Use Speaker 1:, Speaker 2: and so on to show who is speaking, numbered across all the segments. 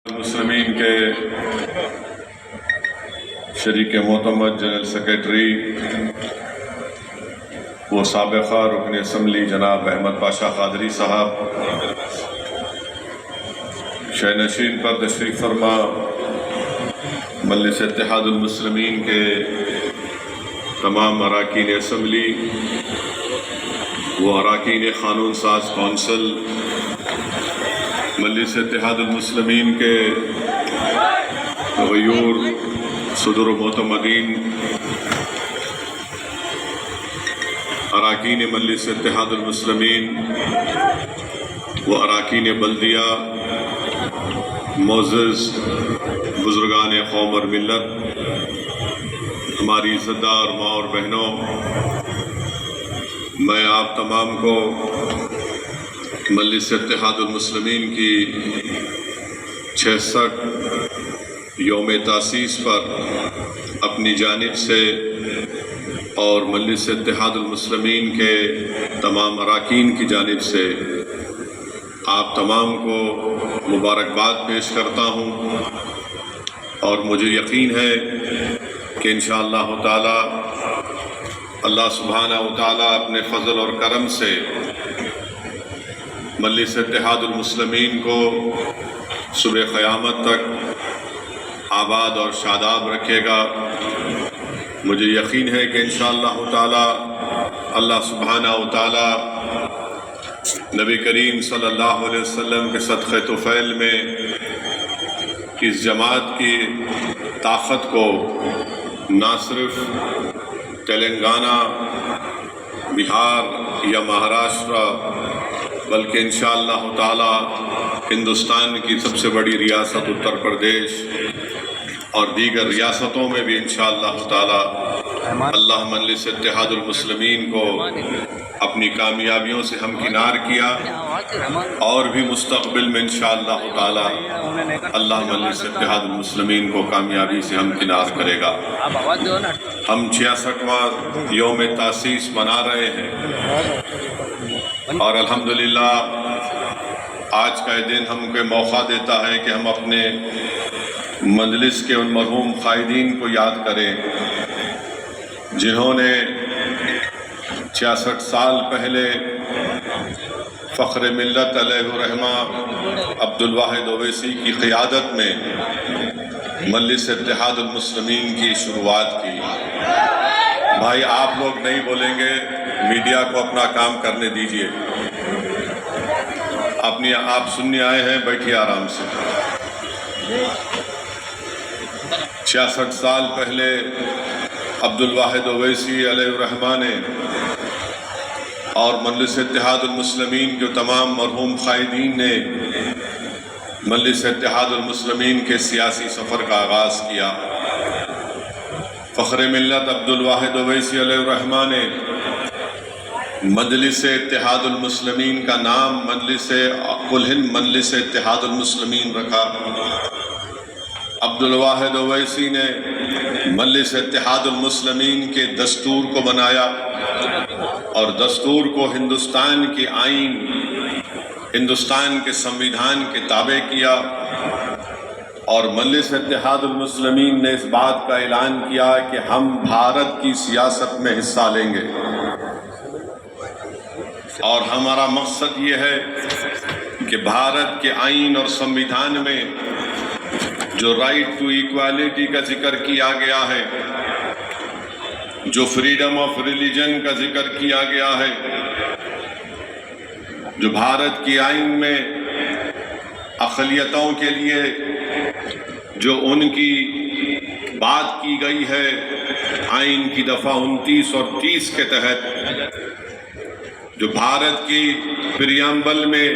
Speaker 1: مسلمین کے شریک معتمد جنرل سیکریٹری و سابقہ رکن اسمبلی جناب احمد پاشا قادری صاحب، شہ نشین پر تشریف فرما مجلس اتحاد المسلمین کے تمام اراکین اسمبلی و اراکین قانون ساز کونسل، مجلس اتحاد المسلمین کے غیور صدر و معتمدین، اراکین مجلس اتحاد المسلمین و اراکین بلدیہ، معزز بزرگان قوم اور ملت، ہماری عزتدار ماں اور بہنوں، میں آپ تمام کو مجلس اتحاد المسلمین کی 66 یوم تاسیس پر اپنی جانب سے اور مجلس اتحاد المسلمین کے تمام اراکین کی جانب سے آپ تمام کو مبارکباد پیش کرتا ہوں، اور مجھے یقین ہے کہ انشاءاللہ تعالی اللہ سبحانہ و تعالی اپنے فضل اور کرم سے مجلس اتحاد المسلمین کو صبح قیامت تک آباد اور شاداب رکھے گا۔ مجھے یقین ہے کہ انشاءاللہ تعالی اللہ سبحانہ و تعالی نبی کریم صلی اللہ علیہ وسلم کے صدقہ طفیل میں اس جماعت کی طاقت کو نہ صرف تلنگانہ، بہار یا مہاراشٹر بلکہ انشاءاللہ تعالی ہندوستان کی سب سے بڑی ریاست اتر پردیش اور دیگر ریاستوں میں بھی انشاءاللہ تعالی اللہ مجلس اتحاد المسلمین کو اپنی کامیابیوں سے ہمکنار کیا، اور بھی مستقبل میں انشاءاللہ تعالی اللہ مجلس اتحاد المسلمین کو کامیابی سے ہمکنار کرے گا۔ ہم 66واں یوم تاسیس منا رہے ہیں، اور الحمدللہ آج کا یہ دن ہم کو موقع دیتا ہے کہ ہم اپنے مجلس کے ان مرحوم قائدین کو یاد کریں جنہوں نے 66 سال پہلے فخر ملت علیہ الرحمہ عبدالواحد اویسی کی قیادت میں مجلس اتحاد المسلمین کی شروعات کی۔ بھائی آپ لوگ نہیں بولیں گے، میڈیا کو اپنا کام کرنے دیجئے، آپ سننے آئے ہیں، بیٹھیے آرام سے۔ 66 سال پہلے عبدالواحد اویسی علیہ الرحمہ نے اور مجلس اتحاد المسلمین کے تمام مرحوم قائدین نے مجلس اتحاد المسلمین کے سیاسی سفر کا آغاز کیا۔ فخر ملت عبدالواحد اویسی علیہ الرحمہ نے مجلس اتحاد المسلمین کا نام کل ہند مجلس اتحاد المسلمین رکھا۔ عبدالواحد اویسی نے مجلس اتحاد المسلمین کے دستور کو بنایا، اور دستور کو ہندوستان کی آئین، ہندوستان کے سمویدھان کے تابع کیا، اور مجلس اتحاد المسلمین نے اس بات کا اعلان کیا کہ ہم بھارت کی سیاست میں حصہ لیں گے، اور ہمارا مقصد یہ ہے کہ بھارت کے آئین اور سمویدھان میں جو رائٹ ٹو ایکوالٹی کا ذکر کیا گیا ہے، جو فریڈم آف ریلیجن کا ذکر کیا گیا ہے، جو بھارت کی آئین میں اقلیتوں کے لیے جو ان کی بات کی گئی ہے آئین کی دفعہ 29 اور 30 کے تحت، جو بھارت کی پریامبل میں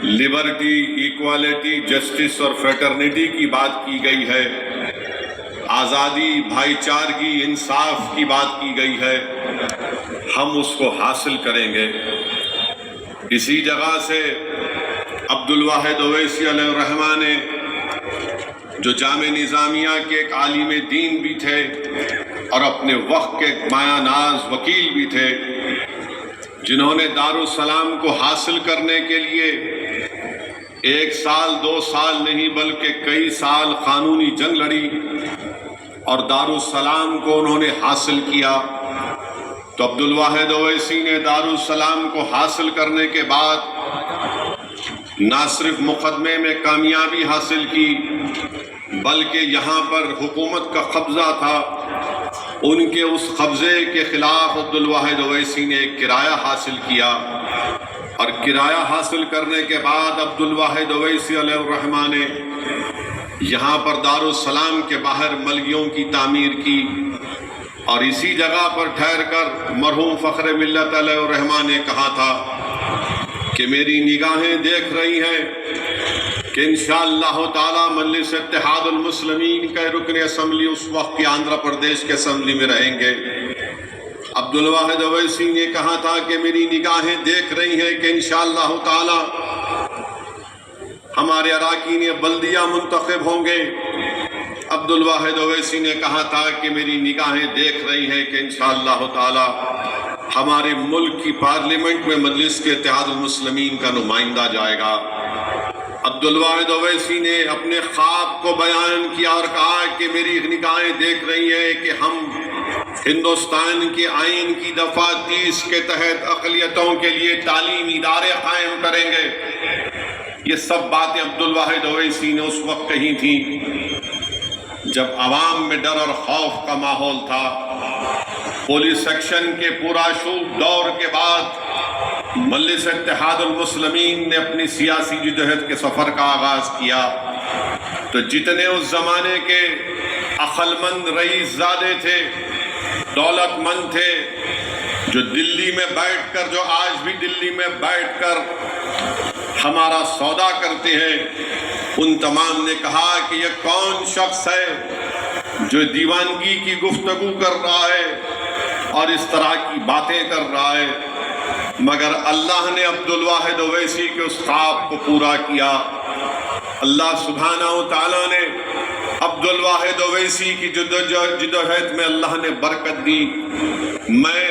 Speaker 1: لبرٹی، ایکوالٹی، جسٹس اور فریٹرنیٹی کی بات کی گئی ہے، آزادی، بھائی چارگی، انصاف کی بات کی گئی ہے، ہم اس کو حاصل کریں گے۔ اسی جگہ سے عبدالواحد اویسی علیہ الرحمہ نے، جو جامعہ نظامیہ کے ایک عالم دین بھی تھے اور اپنے وقت کے مایہ ناز وکیل بھی تھے، جنہوں نے دارالسلام کو حاصل کرنے کے لیے ایک سال دو سال نہیں بلکہ کئی سال قانونی جنگ لڑی اور دارالسلام کو انہوں نے حاصل کیا۔ تو عبدالواحد اویسی نے دارالسلام کو حاصل کرنے کے بعد نہ صرف مقدمے میں کامیابی حاصل کی بلکہ یہاں پر حکومت کا قبضہ تھا، ان کے اس قبضے کے خلاف عبدالواحد اویسی نے ایک کرایہ حاصل کیا، اور کرایہ حاصل کرنے کے بعد عبدالواحد اویسی علیہ الرحمہ نے یہاں پر دارالسلام کے باہر ملگیوں کی تعمیر کی، اور اسی جگہ پر ٹھہر کر مرحوم فخر ملت علیہ الرحمہ نے کہا تھا کہ میری نگاہیں دیکھ رہی ہیں کہ انشاءاللہ تعالی مجلس اتحاد المسلمین کے رکن اسمبلی اس وقت کی آندھرا پردیش کے اسمبلی میں رہیں گے۔ عبدالواحد اویسی نے کہا تھا کہ میری نگاہیں دیکھ رہی ہیں کہ انشاءاللہ تعالی ہمارے اراکین بلدیہ منتخب ہوں گے۔ عبدالواحد اویسی نے کہا تھا کہ میری نگاہیں دیکھ رہی ہیں کہ انشاءاللہ تعالی ہمارے ملک کی پارلیمنٹ میں مجلس کے اتحاد المسلمین کا نمائندہ جائے گا۔ عبدالواحد اویسی نے اپنے خواب کو بیان کیا اور کہا کہ میری نگاہیں دیکھ رہی ہیں کہ ہم ہندوستان کے آئین کی دفعہ 30 کے تحت اقلیتوں کے لیے تعلیمی ادارے قائم کریں گے۔ یہ سب باتیں عبدالواحد اویسی نے اس وقت کہی تھیں جب عوام میں ڈر اور خوف کا ماحول تھا۔ پولیس ایکشن کے پورا شوٹ دور کے بعد مجلس اتحاد المسلمین نے اپنی سیاسی جدوجہد کے سفر کا آغاز کیا، تو جتنے اس زمانے کے عقل مند رئیس زادے تھے، دولت مند تھے، جو دلی میں بیٹھ کر، جو آج بھی دلی میں بیٹھ کر ہمارا سودا کرتے ہیں، ان تمام نے کہا کہ یہ کون شخص ہے جو دیوانگی کی گفتگو کر رہا ہے اور اس طرح کی باتیں کر رہا ہے، مگر اللہ نے عبدالواحد اویسی کے اس خواب کو پورا کیا۔ اللہ سبحانہ و تعالیٰ نے عبدالواحد اویسی کی جدوجہد میں اللہ نے برکت دی۔ میں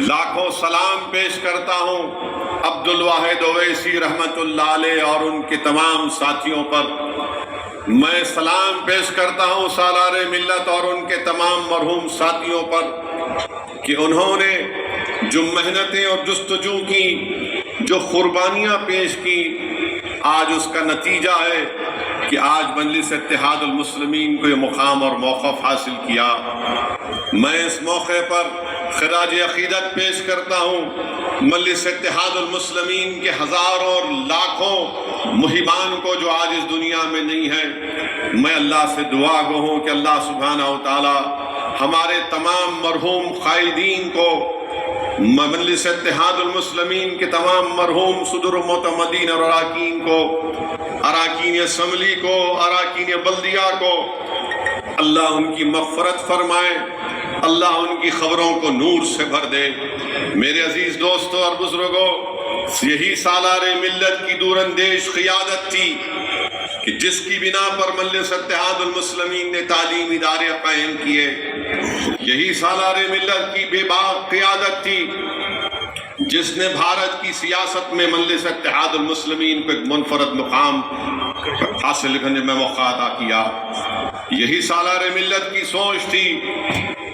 Speaker 1: لاکھوں سلام پیش کرتا ہوں عبدالواحد اویسی رحمت اللہ علیہ اور ان کے تمام ساتھیوں پر۔ میں سلام پیش کرتا ہوں سالار ملت اور ان کے تمام مرحوم ساتھیوں پر کہ انہوں نے جو محنتیں اور جستجو کی، جو قربانیاں پیش کی، آج اس کا نتیجہ ہے کہ آج مجلس اتحاد المسلمین کو یہ مقام اور موقف حاصل کیا۔ میں اس موقع پر خراج عقیدت پیش کرتا ہوں مجلس اتحاد المسلمین کے ہزاروں اور لاکھوں محبان کو جو آج اس دنیا میں نہیں ہیں۔ میں اللہ سے دعا گو ہوں کہ اللہ سبحانہ و تعالی ہمارے تمام مرحوم قائدین کو، مجلس اتحاد المسلمین کے تمام مرحوم صدر معتمدین اور اراکین کو، اراکین اسمبلی کو، اراکین بلدیہ کو، اللہ ان کی مغفرت فرمائے، اللہ ان کی خبروں کو نور سے بھر دے۔ میرے عزیز دوستوں اور بزرگوں، یہی سالار ملت کی دور اندیش قیادت تھی کہ جس کی بنا پر مجلس اتحاد المسلمین نے تعلیمی ادارے قائم کیے۔ یہی سالار ملت کی بے باک قیادت تھی جس نے بھارت کی سیاست میں مجلس اتحاد المسلمین کو ایک منفرد مقام حاصل کرنے میں موقع عطا کیا۔ یہی سالار ملت کی سوچ تھی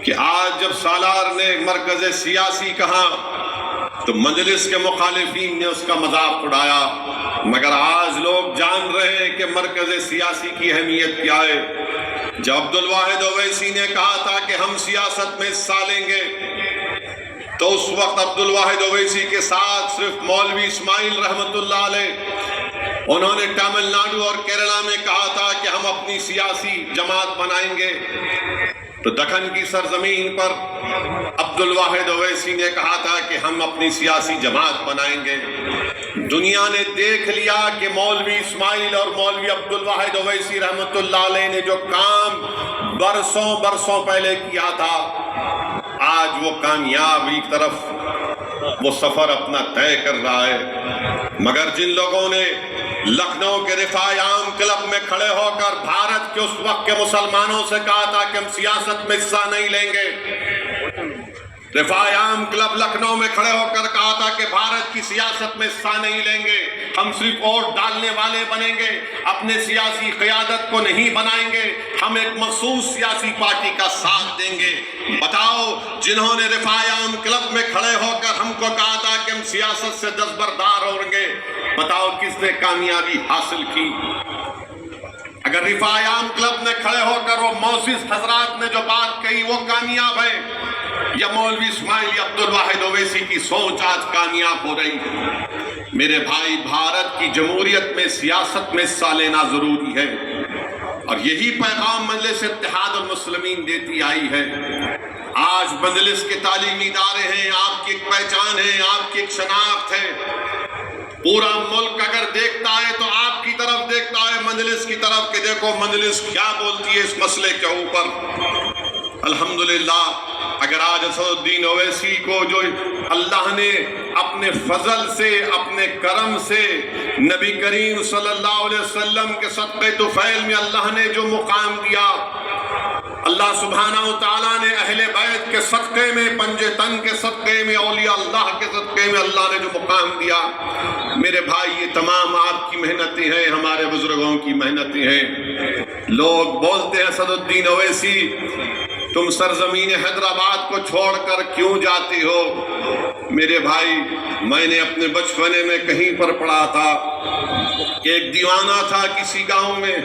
Speaker 1: کہ آج جب سالار نے مرکز سیاسی کہا تو مجلس کے مخالفین نے اس کا مذاق اڑایا، مگر آج لوگ جان رہے ہیں کہ مرکز سیاسی کی اہمیت کیا ہے۔ جب عبدالواحد اویسی نے کہا تھا کہ ہم سیاست میں حصہ لیں گے، تو اس وقت عبدالواحد اویسی کے ساتھ صرف مولوی اسماعیل رحمت اللہ علیہ، انہوں نے تامل ناڈو اور کیرلا میں کہا تھا کہ ہم اپنی سیاسی جماعت بنائیں گے، تو دکن کی سرزمین پر عبدالواحد اویسی نے کہا تھا کہ ہم اپنی سیاسی جماعت بنائیں گے۔ دنیا نے دیکھ لیا کہ مولوی اسماعیل اور مولوی عبدالواحد اویسی رحمت اللہ علیہ نے جو کام برسوں پہلے کیا تھا، آج وہ کامیابی کی طرف وہ سفر اپنا طے کر رہا ہے۔ مگر جن لوگوں نے لکھنؤ کے رفاع عام کلب میں کھڑے ہو کر بھارت کے اس وقت کے مسلمانوں سے کہا تھا کہ ہم سیاست میں حصہ نہیں لیں گے، رفاع عام کلب لکھنؤ میں کھڑے ہو کر کہا تھا کہ بھارت کی سیاست میں حصہ نہیں لیں گے، ہم صرف ووٹ ڈالنے والے بنیں گے، اپنے سیاسی قیادت کو نہیں بنائیں گے، ہم ایک مخصوص سیاسی پارٹی کا ساتھ دیں گے۔ بتاؤ، جنہوں نے رفاع عام کلب میں کھڑے ہو کر ہم کو کہا تھا کہ ہم سیاست سے دستبردار ہوں گے، بتاؤ کس نے کامیابی حاصل کی؟ اگر رفاع عام کلب میں کھڑے ہو کر وہ معزز حضرات نے جو بات کہی وہ کامیاب ہے، یا مولوی اسماعیل عبد الواحد اویسی کی سوچ آج کامیاب ہو رہی ہے؟ میرے بھائی، بھارت کی جمہوریت میں سیاست میں حصہ لینا ضروری ہے، اور یہی پیغام مجلس اتحاد المسلمین دیتی آئی ہے۔ آج مجلس کے تعلیمی ادارے ہیں، آپ کی ایک پہچان ہے، آپ کی ایک شناخت ہے۔ پورا ملک اگر دیکھتا ہے تو آپ کی طرف دیکھتا ہے، مجلس کی طرف، کہ دیکھو مجلس کیا بولتی ہے اس مسئلے کے اوپر۔ الحمدللہ، اگر آج اسد الدین اویسی کو جو اللہ نے اپنے فضل سے، اپنے کرم سے، نبی کریم صلی اللہ علیہ وسلم کے صدقے طفیل میں اللہ نے جو مقام دیا، اللہ سبحانہ و تعالیٰ نے اہل بیت کے صدقے میں، پنجے تن کے صدقے میں، اولیاء اللہ کے صدقے میں اللہ نے جو مقام دیا، میرے بھائی یہ تمام آپ کی محنتیں ہیں، ہمارے بزرگوں کی محنتیں ہیں۔ لوگ بولتے ہیں اسد الدین اویسی تم سرزمین حیدرآباد کو چھوڑ کر کیوں جاتی ہو؟ میرے بھائی، میں نے اپنے بچپنے میں کہیں پر پڑھا تھا، ایک دیوانہ تھا کسی گاؤں میں،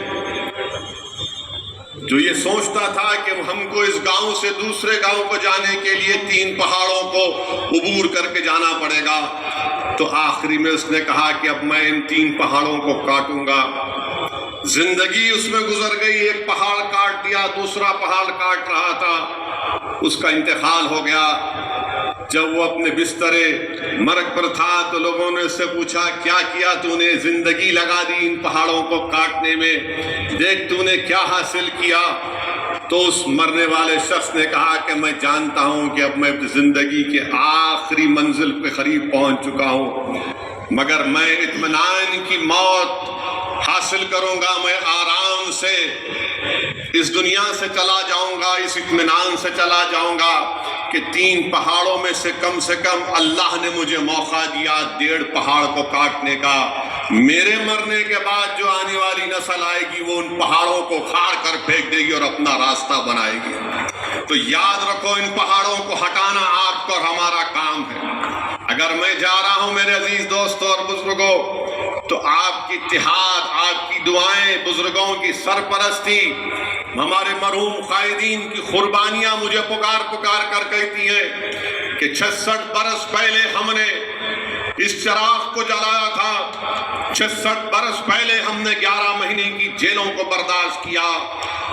Speaker 1: جو یہ سوچتا تھا کہ ہم کو اس گاؤں سے دوسرے گاؤں کو جانے کے لیے 3 پہاڑوں کو عبور کر کے جانا پڑے گا۔ تو آخری میں اس نے کہا کہ اب میں ان 3 پہاڑوں کو کاٹوں گا۔ زندگی اس میں گزر گئی، ایک پہاڑ کاٹ دیا، دوسرا پہاڑ کاٹ رہا تھا، اس کا انتقال ہو گیا۔ جب وہ اپنے بسترے مرگ پر تھا تو لوگوں نے اس سے پوچھا کیا کیا تو نے؟ زندگی لگا دی ان پہاڑوں کو کاٹنے میں، دیکھ تو نے کیا حاصل کیا؟ تو اس مرنے والے شخص نے کہا کہ میں جانتا ہوں کہ اب میں زندگی کے آخری منزل کے قریب پہنچ چکا ہوں، مگر میں اطمینان کی موت حاصل کروں گا، میں آرام سے اس دنیا سے چلا جاؤں گا، اس اطمینان سے چلا جاؤں گا کہ 3 پہاڑوں میں سے کم اللہ نے مجھے موقع دیا 1.5 پہاڑ کو کاٹنے کا۔ میرے مرنے کے بعد جو آنے والی نسل آئے گی وہ ان پہاڑوں کو کھاڑ کر پھینک دے گی اور اپنا راستہ بنائے گی۔ تو یاد رکھو، ان پہاڑوں کو ہٹانا آپ کا اور ہمارا کام ہے۔ اگر میں جا رہا ہوں میرے عزیز دوستوں اور بزرگوں، تو آپ کی اتحاد، آپ کی دعائیں، بزرگوں کی سرپرستی، ہمارے مرحوم قائدین کی قربانیاں مجھے پکار کر کہتی ہیں کہ 66 برس پہلے ہم نے اس چراغ کو جلایا تھا، 66 برس پہلے ہم نے 11 مہینے کی جیلوں کو برداشت کیا،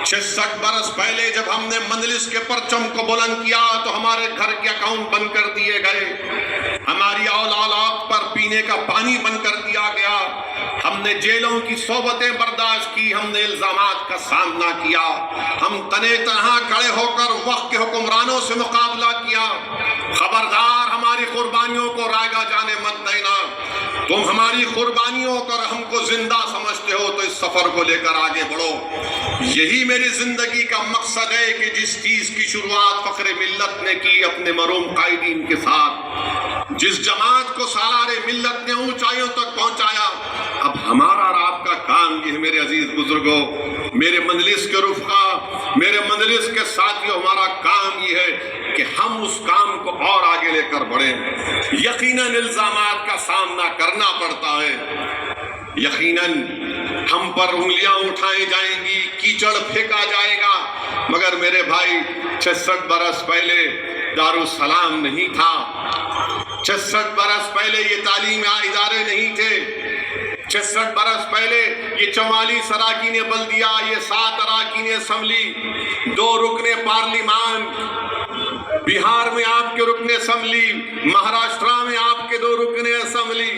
Speaker 1: 66 برس پہلے جب ہم نے مجلس کے پرچم کو بلند کیا تو ہمارے گھر کے اکاؤنٹ بند کر دیے گئے، ہماری اولاد پر پینے کا پانی بند کر دیا گیا، ہم نے جیلوں کی صحبتیں برداشت کی، ہم نے الزامات کا سامنا کیا، ہم تنے تنہا کھڑے ہو کر وقت کے حکمرانوں سے مقابلہ کیا۔ خبردار، ہماری قربانیوں کو رائگاں جانے مت دینا، تم ہماری قربانیوں کو ہم کو زندہ سمجھتے ہو تو اس سفر کو لے کر آگے بڑھو۔ یہی میری زندگی کا مقصد ہے کہ جس چیز کی شروعات فخر ملت نے کی اپنے مرحوم قائدین کے ساتھ، جس جماعت کو سالار ملت نے اونچائیوں تک پہنچایا، اب ہمارا اور آپ کا کام یہ ہے میرے عزیز بزرگوں، میرے مجلس کے رفقا، میرے مجلس کے ساتھیوں، ہمارا کام یہ ہے کہ ہم اس کام کو اور آگے لے کر بڑھیں۔ یقیناً الزامات کا سامنا کرنا پڑتا ہے، یقیناً ہم پر انگلیاں اٹھائی جائیں گی، کیچڑ پھینکا جائے گا، مگر میرے بھائی 66 برس پہلے دارالسلام نہیں تھا، 66 برس پہلے یہ تعلیمی ادارے نہیں تھے، 66 برس پہلے یہ 44 اراکین بلدیہ، یہ 7 اراکین اسمبلی، 2 رکن پارلیمان، بہار میں آپ کے رکن اسمبلی، مہاراشٹرا میں آپ کے 2 رکن اسمبلی،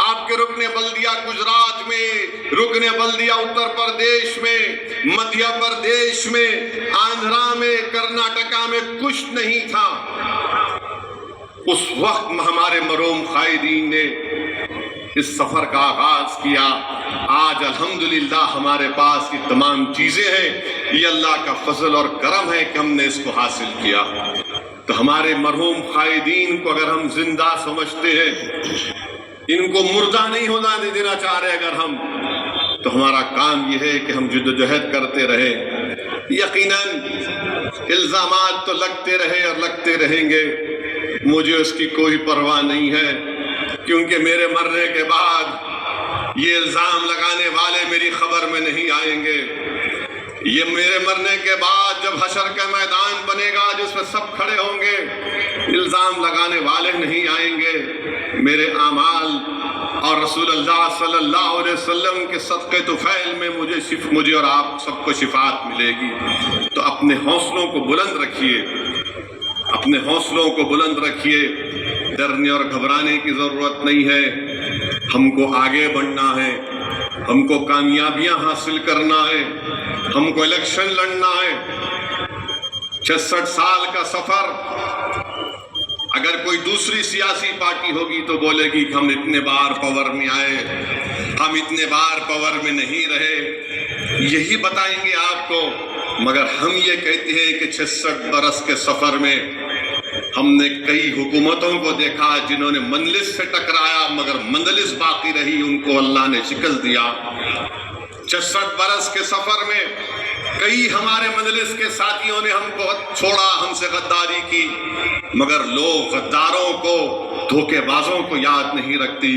Speaker 1: آپ کے رکن بلدیہ گجرات میں، رکن بلدیہ اتر پردیش میں، مدھیہ پردیش میں، آندھرا میں، کرناٹکا میں کچھ نہیں تھا۔ اس وقت ہمارے مرحوم قائدین نے اس سفر کا آغاز کیا۔ آج الحمدللہ ہمارے پاس یہ تمام چیزیں ہیں، یہ اللہ کا فضل اور کرم ہے کہ ہم نے اس کو حاصل کیا۔ تو ہمارے مرحوم قائدین کو اگر ہم زندہ سمجھتے ہیں، ان کو مردہ نہیں ہونا دینا چاہ رہے اگر ہم، تو ہمارا کام یہ ہے کہ ہم جدوجہد کرتے رہیں۔ یقیناً الزامات تو لگتے رہے اور لگتے رہیں گے، مجھے اس کی کوئی پرواہ نہیں ہے، کیونکہ میرے مرنے کے بعد یہ الزام لگانے والے میری خبر میں نہیں آئیں گے۔ یہ میرے مرنے کے بعد جب حشر کا میدان بنے گا جس میں سب کھڑے ہوں گے، الزام لگانے والے نہیں آئیں گے، میرے اعمال اور رسول اللہ صلی اللہ علیہ وسلم کے صدقے طفیل میں مجھے اور آپ سب کو شفاعت ملے گی۔ تو اپنے حوصلوں کو بلند رکھیے، اپنے حوصلوں کو بلند رکھیے، ڈرنے اور گھبرانے کی ضرورت نہیں ہے۔ ہم کو آگے بڑھنا ہے، ہم کو کامیابیاں حاصل کرنا ہے، ہم کو الیکشن لڑنا ہے۔ 66 سال کا سفر، اگر کوئی دوسری سیاسی پارٹی ہوگی تو بولے گی کہ ہم اتنے بار پاور میں آئے، ہم اتنے بار پاور میں نہیں رہے، یہی بتائیں گے آپ کو۔ مگر ہم یہ کہتے ہیں کہ 66 برس کے سفر میں ہم نے کئی حکومتوں کو دیکھا جنہوں نے منزلس سے ٹکرایا مگر منزلس باقی رہی، ان کو اللہ نے شکست دیا۔ 66 برس کے سفر میں کئی ہمارے مجلس کے ساتھیوں نے ہم کو چھوڑا، ہم سے غداری کی، مگر لوگ غداروں کو، دھوکے بازوں کو یاد نہیں رکھتی۔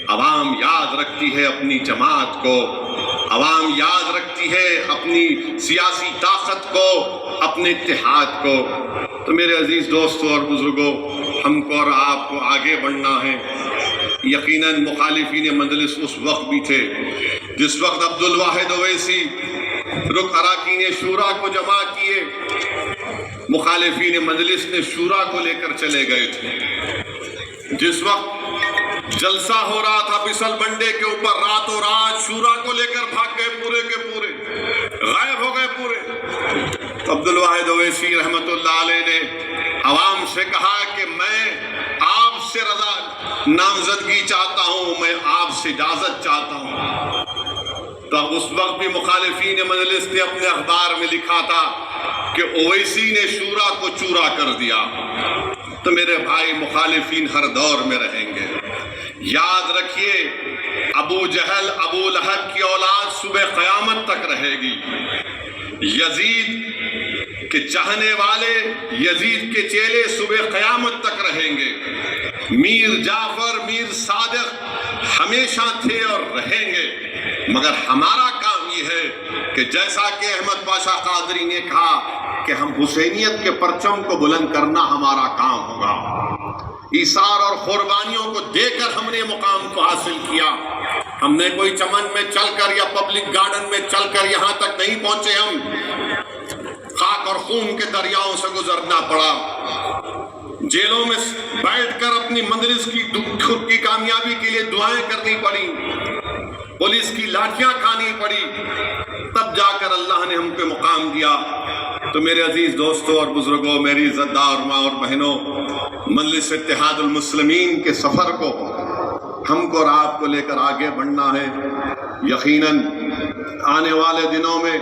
Speaker 1: عوام یاد رکھتی ہے اپنی جماعت کو، عوام یاد رکھتی ہے اپنی سیاسی طاقت کو، اپنے اتحاد کو۔ تو میرے عزیز دوستوں اور بزرگوں، ہم کو اور آپ کو آگے بڑھنا ہے۔ یقیناً مخالفین مجلس اس وقت بھی تھے جس وقت عبدالواحد اویسی اراکین شورا کو جمع کیے، مخالفین مجلس نے شورا کو لے کر چلے گئے تھے۔ جس وقت جلسہ ہو رہا تھا پسل بنڈے کے اوپر، راتوں رات شورا کو لے کر بھاگ گئے، پورے کے پورے غائب ہو گئے پورے۔ عبدالواحد اویسی رحمت اللہ علیہ نے عوام سے کہا کہ میں آپ سے رضا نامزدگی چاہتا ہوں، میں آپ سے اجازت چاہتا ہوں۔ تو اس وقت بھی مخالفین مجلس نے اپنے اخبار میں لکھا تھا کہ اویسی نے شورا کو چورا کر دیا۔ تو میرے بھائی، مخالفین ہر دور میں رہیں گے۔ یاد رکھیے، ابو جہل، ابو لہب کی اولاد صبح قیامت تک رہے گی۔ یزید کے چاہنے والے، یزید کے چیلے صبح قیامت تک رہیں گے۔ میر جعفر، میر صادق ہمیشہ تھے اور رہیں گے، مگر ہمارا کام یہ ہے کہ جیسا کہ احمد پاشا قادری نے کہا کہ ہم حسینیت کے پرچم کو بلند کرنا ہمارا کام ہوگا۔ ایثار اور قربانیوں کو دے کر ہم نے مقام کو حاصل کیا۔ ہم نے کوئی چمن میں چل کر یا پبلک گارڈن میں چل کر یہاں تک نہیں پہنچے، ہم خاک اور خون کے دریاؤں سے گزرنا پڑا، جیلوں میں بیٹھ کر اپنی مجلس کی کامیابی کے لیے دعائیں کرنی پڑی، پولیس کی لاٹھیاں کھانی پڑی، تب جا کر اللہ نے ہم کو مقام دیا۔ تو میرے عزیز دوستوں اور بزرگوں، میری عزت دار ماں اور بہنوں، مجلس اتحاد المسلمین کے سفر کو ہم کو اور آپ کو لے کر آگے بڑھنا ہے۔ یقیناً آنے والے دنوں میں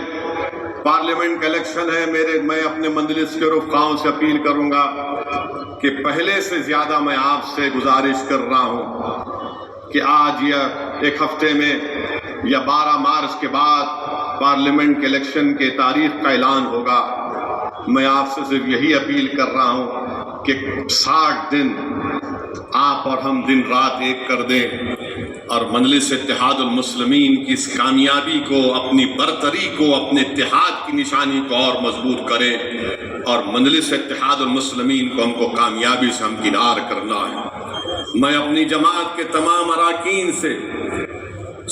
Speaker 1: پارلیمنٹ کا الیکشن ہے۔ میں اپنے مجلس کے رفقاؤں سے اپیل کروں گا کہ پہلے سے زیادہ میں آپ سے گزارش کر رہا ہوں کہ آج یا ایک ہفتے میں یا 12 مارچ کے بعد پارلیمنٹ کے الیکشن کے تاریخ کا اعلان ہوگا۔ میں آپ سے صرف یہی اپیل کر رہا ہوں کہ 60 دن آپ اور ہم دن رات ایک کر دیں اور مجلس اتحاد المسلمین کی اس کامیابی کو، اپنی برتری کو، اپنے اتحاد کی نشانی کو اور مضبوط کریں، اور مجلس اتحاد المسلمین کو ہم کو کامیابی سے ہمکنار کرنا ہے۔ میں اپنی جماعت کے تمام اراکین سے،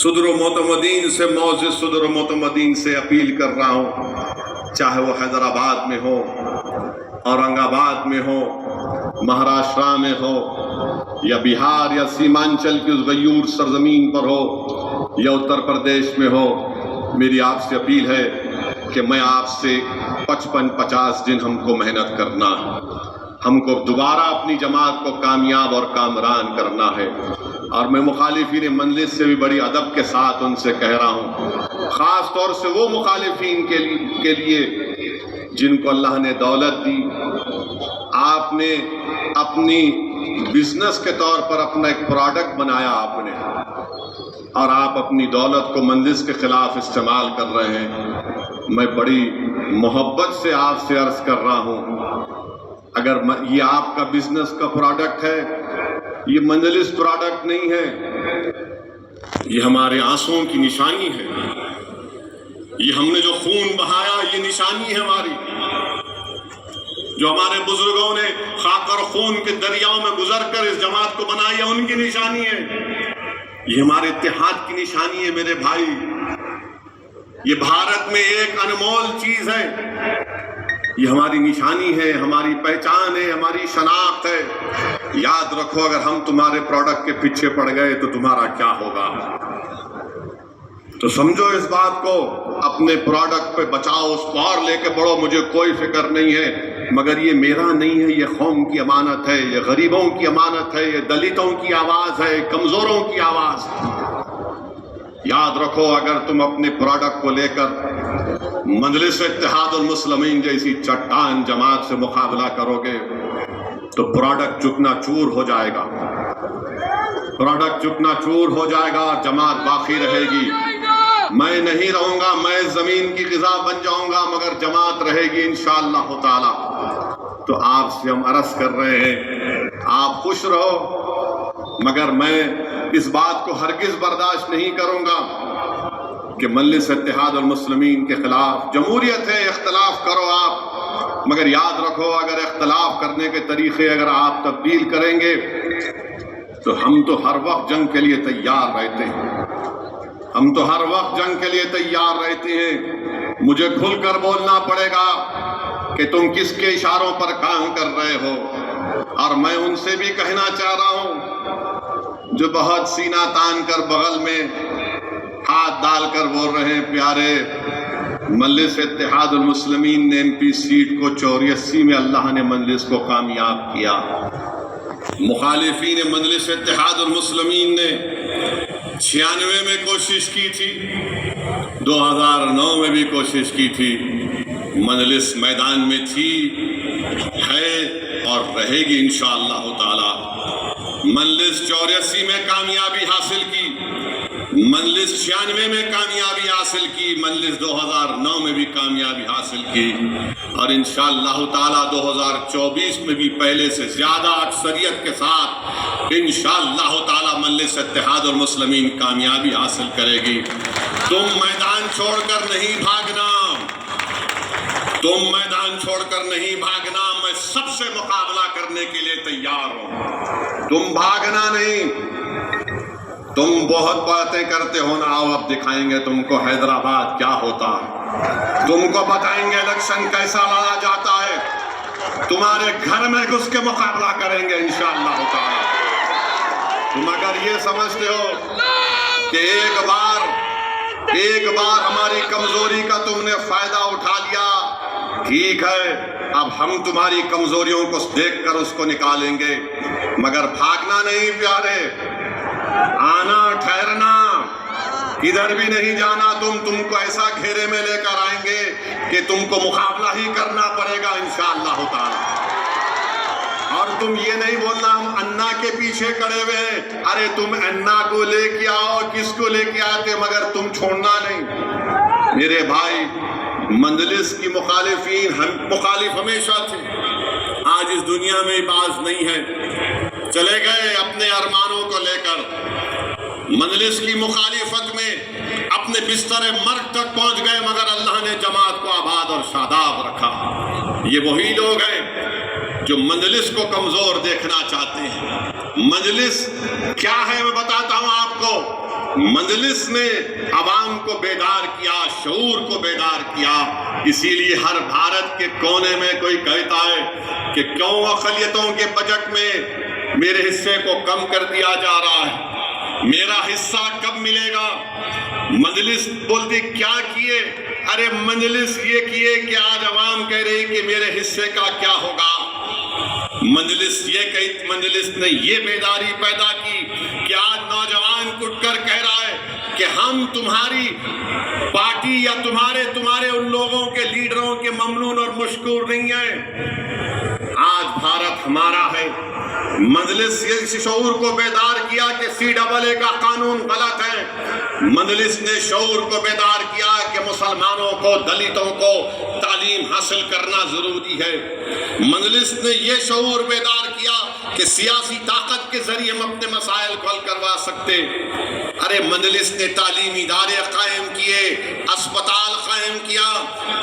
Speaker 1: صدر و معتمدین سے، معزز صدر و معتمدین سے اپیل کر رہا ہوں، چاہے وہ حیدرآباد میں ہو، اورنگ آباد میں ہو، مہاراشٹر میں ہو، یا بہار یا سیمانچل کی اس غیور سرزمین پر ہو، یا اتر پردیش میں ہو، میری آپ سے اپیل ہے کہ میں آپ سے 55-50 دن ہم کو محنت کرنا ہے، ہم کو دوبارہ اپنی جماعت کو کامیاب اور کامران کرنا ہے۔ اور میں مخالفین مجلس سے بھی بڑی ادب کے ساتھ ان سے کہہ رہا ہوں، خاص طور سے وہ مخالفین کے لیے جن کو اللہ نے دولت دی، آپ نے اپنی بزنس کے طور پر اپنا ایک پروڈکٹ بنایا آپ نے، اور آپ اپنی دولت کو مجلس کے خلاف استعمال کر رہے ہیں۔ میں بڑی محبت سے آپ سے عرض کر رہا ہوں، اگر یہ آپ کا بزنس کا پروڈکٹ ہے، یہ مجلس پروڈکٹ نہیں ہے، یہ ہمارے آنسوؤں کی نشانی ہے، یہ ہم نے جو خون بہایا یہ نشانی ہے ہماری، جو ہمارے بزرگوں نے خاک اور خون کے دریاؤں میں گزر کر اس جماعت کو بنائی ہے، ان کی نشانی ہے، یہ ہمارے اتحاد کی نشانی ہے میرے بھائی۔ یہ بھارت میں ایک انمول چیز ہے، یہ ہماری نشانی ہے، ہماری پہچان ہے، ہماری شناخت ہے۔ یاد رکھو، اگر ہم تمہارے پروڈکٹ کے پیچھے پڑ گئے تو تمہارا کیا ہوگا؟ تو سمجھو اس بات کو، اپنے پروڈکٹ پہ بچاؤ، اس کو اور لے کے بڑھو، مجھے کوئی فکر نہیں ہے، مگر یہ میرا نہیں ہے، یہ قوم کی امانت ہے، یہ غریبوں کی امانت ہے، یہ دلتوں کی آواز ہے، کمزوروں کی آواز۔ یاد رکھو، اگر تم اپنے پروڈکٹ کو لے کر مجلس اتحاد المسلمین جیسی چٹان جماعت سے مقابلہ کرو گے تو پروڈکٹ چکنا چور ہو جائے گا، پروڈکٹ چکنا چور ہو جائے گا، جماعت باقی رہے گی۔ میں نہیں رہوں گا، میں زمین کی غذا بن جاؤں گا، مگر جماعت رہے گی انشاءاللہ تعالی۔ تو آپ سے ہم عرض کر رہے ہیں، آپ خوش رہو، مگر میں اس بات کو ہرگز برداشت نہیں کروں گا کہ مجلس اتحاد المسلمین کے خلاف، جمہوریت ہے، اختلاف کرو آپ، مگر یاد رکھو، اگر اختلاف کرنے کے طریقے اگر آپ تبدیل کریں گے تو ہم تو ہر وقت جنگ کے لیے تیار رہتے ہیں، ہم تو ہر وقت جنگ کے لیے تیار رہتے ہیں۔ مجھے کھل کر بولنا پڑے گا کہ تم کس کے اشاروں پر کام کر رہے ہو، اور میں ان سے بھی کہنا چاہ رہا ہوں جو بہت سینہ تان کر بغل میں ہاتھ ڈال کر بول رہے ہیں، پیارے، مجلس اتحاد المسلمین نے MP سیٹ کو 84 میں اللہ نے مجلس کو کامیاب کیا، مخالفین مجلس اتحاد المسلمین نے 96 میں کوشش کی تھی، 2009 میں بھی کوشش کی تھی، مجلس میدان میں تھی، ہے اور رہے گی انشاءاللہ تعالی۔ مجلس 84 میں کامیابی حاصل کی، مجلس 96 میں کامیابی حاصل کی، مجلس 2009 میں بھی کامیابی حاصل کی، اور انشاءاللہ تعالی 2024 میں بھی پہلے سے زیادہ اکثریت کے ساتھ انشاءاللہ تعالی مجلس اتحاد المسلمین کامیابی حاصل کرے گی۔ تم میدان چھوڑ کر نہیں بھاگنا، تم میدان چھوڑ کر نہیں بھاگنا، میں سب سے مقابلہ کرنے کے لیے تیار ہوں، تم بھاگنا نہیں۔ تم بہت باتیں کرتے ہو نا، آؤ اب دکھائیں گے تم کو حیدرآباد کیا ہوتا ہے، تم کو بتائیں گے الیکشن کیسا لڑا جاتا ہے، تمہارے گھر میں گھس کے مقابلہ کریں گے انشاءاللہ تعالی۔ تم اگر یہ سمجھتے ہو کہ ایک بار ہماری کمزوری کا تم نے فائدہ اٹھا لیا، ٹھیک ہے، اب ہم تمہاری کمزوریوں کو دیکھ کر اس کو نکالیں گے، مگر بھاگنا نہیں پیارے، آنا ٹھہرنا، ادھر بھی نہیں جانا، تم کو ایسا گھیرے میں لے کر آئیں گے کہ تم کو مقابلہ ہی کرنا پڑے گا انشاءاللہ تعالی۔ اور تم یہ نہیں بولنا ہم انا کے پیچھے کھڑے ہوئے ہیں، ارے تم انا کو لے کے آؤ، کس کو لے کے آتے، مگر تم چھوڑنا نہیں۔ میرے بھائی، مجلس کی مخالف ہمیشہ تھے، آج اس دنیا میں باز نہیں ہے، چلے گئے اپنے ارمانوں کو لے کر، مجلس کی مخالفت میں اپنے بستر مرگ تک پہنچ گئے، مگر اللہ نے جماعت کو آباد اور شاداب رکھا۔ یہ وہی لوگ ہیں جو مجلس کو کمزور دیکھنا چاہتے ہیں۔ مجلس کیا ہے میں بتاتا ہوں آپ کو، مجلس نے عوام کو بیدار کیا، شعور کو بیدار کیا، اسی لیے ہر بھارت کے کونے میں کوئی کہتا ہے کہ کیوں اقلیتوں کے بجٹ میں میرے حصے کو کم کر دیا جا رہا ہے، میرا حصہ کب ملے گا؟ مجلس بولتی کیا کیے؟ ارے مجلس یہ کیے کہ آج عوام کہہ رہی کہ میرے حصے کا کیا ہوگا۔ مجلس نے یہ بیداری پیدا کی کہ آج نوجوان کٹ کر کہہ رہا ہے کہ ہم تمہاری پارٹی یا تمہارے ان لوگوں کے لیڈروں کے ممنون اور مشکور نہیں ہیں۔ آج آج بھارت ہمارا ہے۔ مجلس نے اس شعور کو بیدار کیا کہ CAA کا قانون غلط ہے۔ مجلس نے شعور کو بیدار کیا کہ مسلمانوں کو، دلتوں کو تعلیم حاصل کرنا ضروری ہے۔ مجلس نے یہ شعور بیدار کیا کہ سیاسی طاقت کے ذریعے ہم اپنے مسائل کو حل کروا سکتے۔ ارے مجلس نے تعلیمی ادارے قائم کیے، اسپتال قائم کیا۔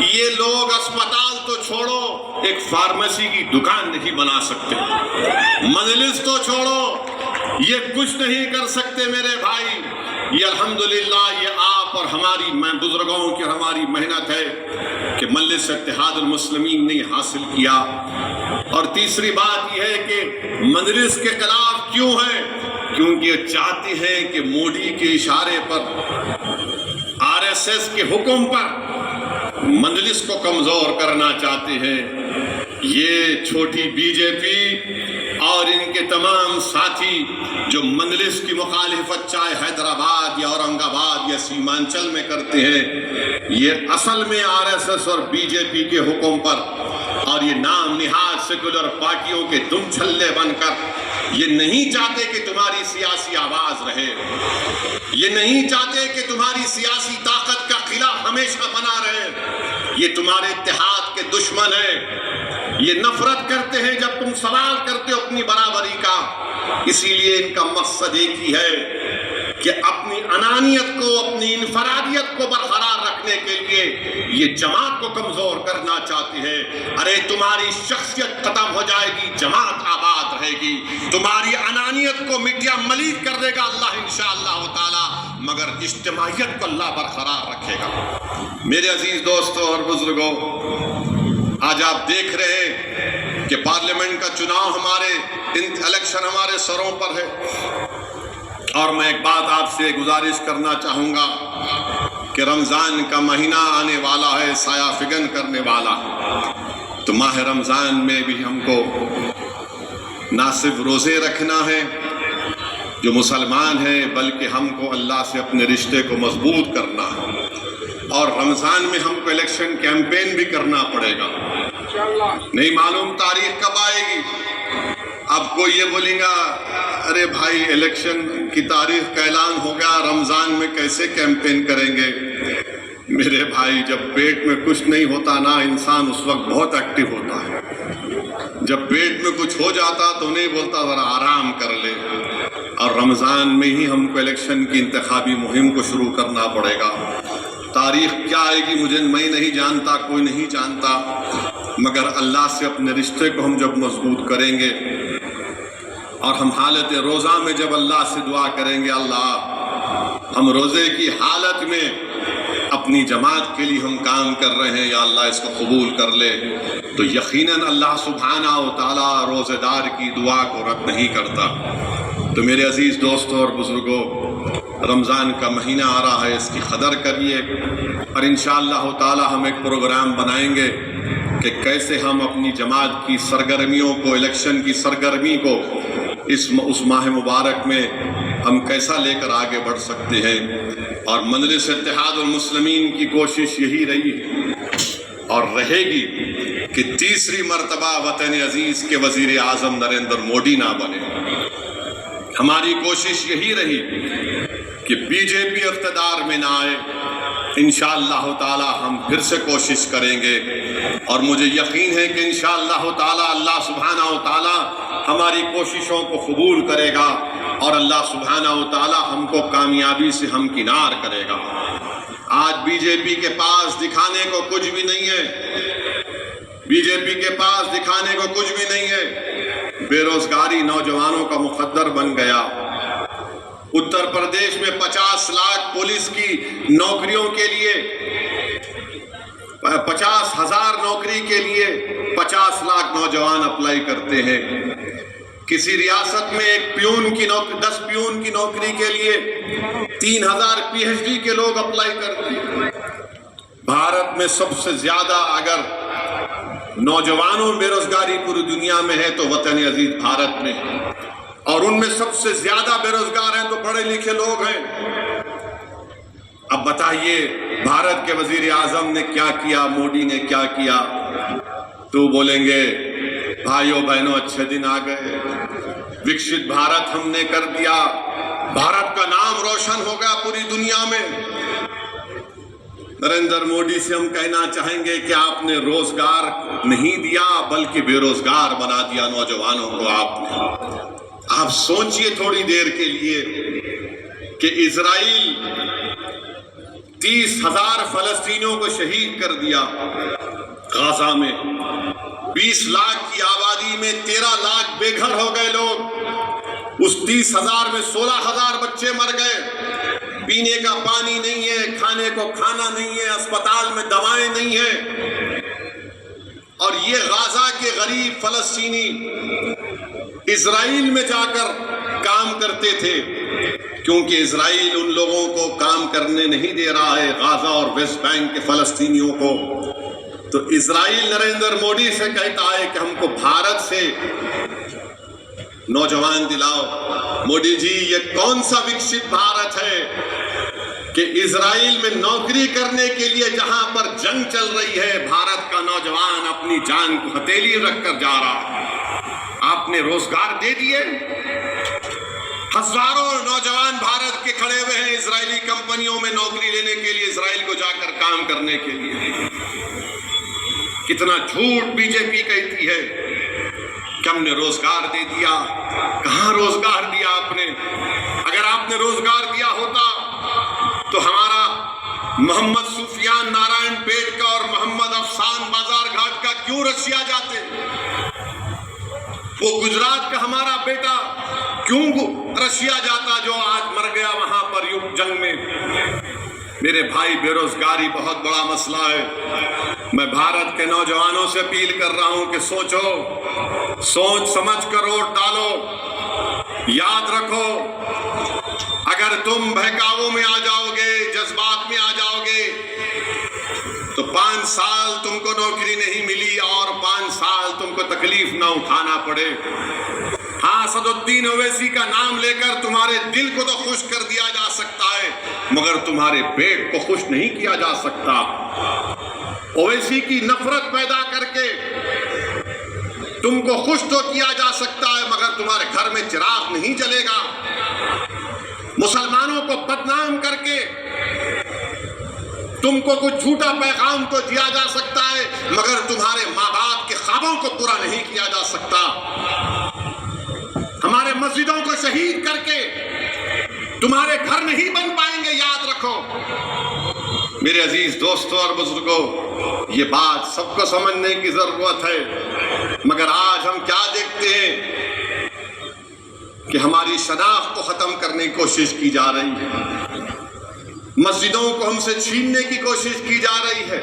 Speaker 1: یہ لوگ اسپتال تو چھوڑو، ایک فارمیسی کی دکان نہیں بنا سکتے۔ مجلس تو چھوڑو، یہ کچھ نہیں کر سکتے میرے بھائی۔ یہ الحمدللہ یہ آپ اور ہماری بزرگوں کی اور ہماری محنت ہے کہ مجلس اتحاد المسلمین نے حاصل کیا۔ اور تیسری بات یہ ہے کہ مجلس کے خلاف کیوں ہے؟ کیونکہ یہ چاہتے ہیں کہ مودی کے اشارے پر، RSS کے حکم پر مجلس کو کمزور کرنا چاہتے ہیں۔ یہ چھوٹی BJP اور ان کے تمام ساتھی جو مجلس کی مخالفت چاہے حیدرآباد یا اورنگ آباد یا سیمانچل میں کرتے ہیں، یہ اصل میں RSS اور BJP کے حکم پر اور یہ نام نہاد سیکولر پارٹیوں کے دم چھلے بن کر یہ نہیں چاہتے کہ تمہاری سیاسی آواز رہے، یہ نہیں چاہتے کہ تمہاری سیاسی طاقت کا قلعہ ہمیشہ بنا رہے۔ یہ تمہارے اتحاد کے دشمن ہیں۔ یہ نفرت کرتے ہیں جب تم سوال کرتے ہو اپنی برابری کا۔ اسی لیے ان کا مقصد ایک ہی ہے کہ اپنی انانیت کو، اپنی انفرادیت کو برقرار رکھنے کے لیے یہ جماعت کو کمزور کرنا چاہتے ہیں۔ ارے تمہاری شخصیت ختم ہو جائے گی، جماعت آباد رہے گی۔ تمہاری انانیت کو مٹیا ملیت کر دے گا اللہ انشاءاللہ تعالی، مگر اجتماعیت کو اللہ برقرار رکھے گا۔ میرے عزیز دوستوں اور بزرگوں، آج آپ دیکھ رہے ہیں کہ پارلیمنٹ کا چناؤ الیکشن ہمارے سروں پر ہے، اور میں ایک بات آپ سے گزارش کرنا چاہوں گا کہ رمضان کا مہینہ آنے والا ہے، سایہ فگن کرنے والا ہے۔ تو ماہ رمضان میں بھی ہم کو نہ صرف روزے رکھنا ہے جو مسلمان ہیں، بلکہ ہم کو اللہ سے اپنے رشتے کو مضبوط کرنا ہے، اور رمضان میں ہم کو الیکشن کیمپین بھی کرنا پڑے گا۔ نہیں معلوم تاریخ کب آئے گی۔ اب کوئی یہ بولیں گا ارے بھائی الیکشن کی تاریخ کا اعلان ہو گیا، رمضان میں کیسے کیمپین کریں گے؟ میرے بھائی جب پیٹ میں کچھ نہیں ہوتا نا، انسان اس وقت بہت ایکٹیو ہوتا ہے۔ جب پیٹ میں کچھ ہو جاتا تو نہیں بولتا ذرا آرام کر لے۔ اور رمضان میں ہی ہم کو الیکشن کی انتخابی مہم کو شروع کرنا پڑے گا۔ تاریخ کیا آئے گی میں نہیں جانتا، کوئی نہیں جانتا، مگر اللہ سے اپنے رشتے کو ہم جب مضبوط کریں گے اور ہم حالت روزہ میں جب اللہ سے دعا کریں گے، اللہ ہم روزے کی حالت میں اپنی جماعت کے لیے ہم کام کر رہے ہیں، یا اللہ اس کو قبول کر لے، تو یقیناً اللہ سبحانہ و تعالیٰ روزے دار کی دعا کو رد نہیں کرتا۔ تو میرے عزیز دوستوں اور بزرگوں، رمضان کا مہینہ آ رہا ہے، اس کی قدر کریے، اور انشاءاللہ تعالی ہم ایک پروگرام بنائیں گے کہ کیسے ہم اپنی جماعت کی سرگرمیوں کو، الیکشن کی سرگرمی کو اس ماہ مبارک میں ہم کیسا لے کر آگے بڑھ سکتے ہیں۔ اور مجلس اتحاد المسلمین کی کوشش یہی رہی اور رہے گی کہ تیسری مرتبہ وطن عزیز کے وزیر اعظم نریندر مودی نہ بنے۔ ہماری کوشش یہی رہی کہ BJP اقتدار میں نہ آئے۔ انشاءاللہ تعالی ہم پھر سے کوشش کریں گے، اور مجھے یقین ہے کہ انشاءاللہ تعالی اللہ سبحانہ و تعالی ہماری کوششوں کو قبول کرے گا، اور اللہ سبحانہ و تعالی ہم کو کامیابی سے ہمکنار کرے گا۔ آج BJP کے پاس دکھانے کو کچھ بھی نہیں ہے، BJP کے پاس دکھانے کو کچھ بھی نہیں ہے۔ بے روزگاری نوجوانوں کا مقدر بن گیا۔ اتر پردیش میں 50 لاکھ پولیس کی نوکریوں کے لیے، 50,000 نوکری کے لیے 50 لاکھ نوجوان اپلائی کرتے ہیں۔ کسی ریاست میں 10 پیون کی نوکری کے لیے 3000 PhD کے لوگ اپلائی کرتے ہیں۔ بھارت میں سب سے زیادہ اگر نوجوانوں بے روزگاری پوری دنیا میں ہے تو وطن عزیز بھارت میں ہے، اور ان میں سب سے زیادہ بے روزگار ہیں تو پڑھے لکھے لوگ ہیں۔ اب بتائیے بھارت کے وزیر اعظم نے کیا کیا، مودی نے کیا کیا؟ تو بولیں گے بھائیوں بہنوں اچھے دن آ گئے، وکشت بھارت ہم نے کر دیا، بھارت کا نام روشن ہو گیا پوری دنیا میں۔ نریندر مودی سے ہم کہنا چاہیں گے کہ آپ نے روزگار نہیں دیا بلکہ بے روزگار بنا دیا نوجوانوں کو آپ نے۔ آپ سوچئے تھوڑی دیر کے لیے کہ اسرائیل 30,000 فلسطینیوں کو شہید کر دیا غزہ میں، 20 لاکھ کی آبادی میں 13 لاکھ بے گھر ہو گئے لوگ، اس 30,000 میں 16,000 بچے مر گئے، پینے کا پانی نہیں ہے، کھانے کو کھانا نہیں ہے، اسپتال میں دوائیں نہیں ہیں، اور یہ غزہ کے غریب فلسطینی اسرائیل میں جا کر کام کرتے تھے، کیونکہ اسرائیل ان لوگوں کو کام کرنے نہیں دے رہا ہے، غزہ اور ویسٹ بینک کے فلسطینیوں کو۔ تو اسرائیل نریندر مودی سے کہتا ہے کہ ہم کو بھارت سے نوجوان دلاؤ۔ مودی جی یہ کون سا وکشت بھارت ہے کہ اسرائیل میں نوکری کرنے کے لیے جہاں پر جنگ چل رہی ہے بھارت کا نوجوان اپنی جان کو ہتھیلی رکھ کر جا رہا ہے؟ آپ نے روزگار دے دیے، ہزاروں نوجوان بھارت کے کھڑے ہوئے ہیں اسرائیلی کمپنیوں میں نوکری لینے کے لیے، اسرائیل کو جا کر کام کرنے کے لیے۔ کتنا جھوٹ بی جے پی کہتی ہے کہ ہم نے روزگار دے دیا۔ کہاں روزگار دیا آپ نے؟ اگر آپ نے روزگار دیا ہوتا تو ہمارا محمد سفیان نارائن پیٹ کا اور محمد افسان بازار گھاٹ کا کیوں رشیا جاتے؟ وہ گجرات کا ہمارا بیٹا کیوں رشیا جاتا جو آج مر گیا وہاں پر جنگ میں؟ میرے بھائی بے روزگاری بہت بڑا مسئلہ ہے۔ میں بھارت کے نوجوانوں سے اپیل کر رہا ہوں کہ سوچو، سوچ سمجھ کر ووٹ ڈالو۔ یاد رکھو اگر تم بہکاووں میں آ جاؤ گے، جذبات میں آ جاؤ گے تو 5 سال تم کو نوکری نہیں ملی اور 5 سال تم کو تکلیف نہ اٹھانا پڑے۔ ہاں اسد الدین اویسی کا نام لے کر تمہارے دل کو تو خوش کر دیا جا سکتا ہے مگر تمہارے پیٹ کو خوش نہیں کیا جا سکتا۔ اویسی کی نفرت پیدا کر کے تم کو خوش تو کیا جا سکتا ہے مگر تمہارے گھر میں چراغ نہیں جلے گا۔ مسلمانوں کو بدنام کر کے تم کو کچھ جھوٹا پیغام تو دیا جا سکتا ہے مگر تمہارے ماں باپ کے خوابوں کو پورا نہیں کیا جا سکتا۔ ہمارے مسجدوں کو شہید کر کے تمہارے گھر نہیں بن پائیں گے، یاد رکھو۔ میرے عزیز دوستوں اور بزرگوں، یہ بات سب کو سمجھنے کی ضرورت ہے، مگر آج ہم کیا دیکھتے ہیں کہ ہماری شناخت کو ختم کرنے کی کوشش کی جا رہی ہے، مسجدوں کو ہم سے چھیننے کی کوشش کی جا رہی ہے،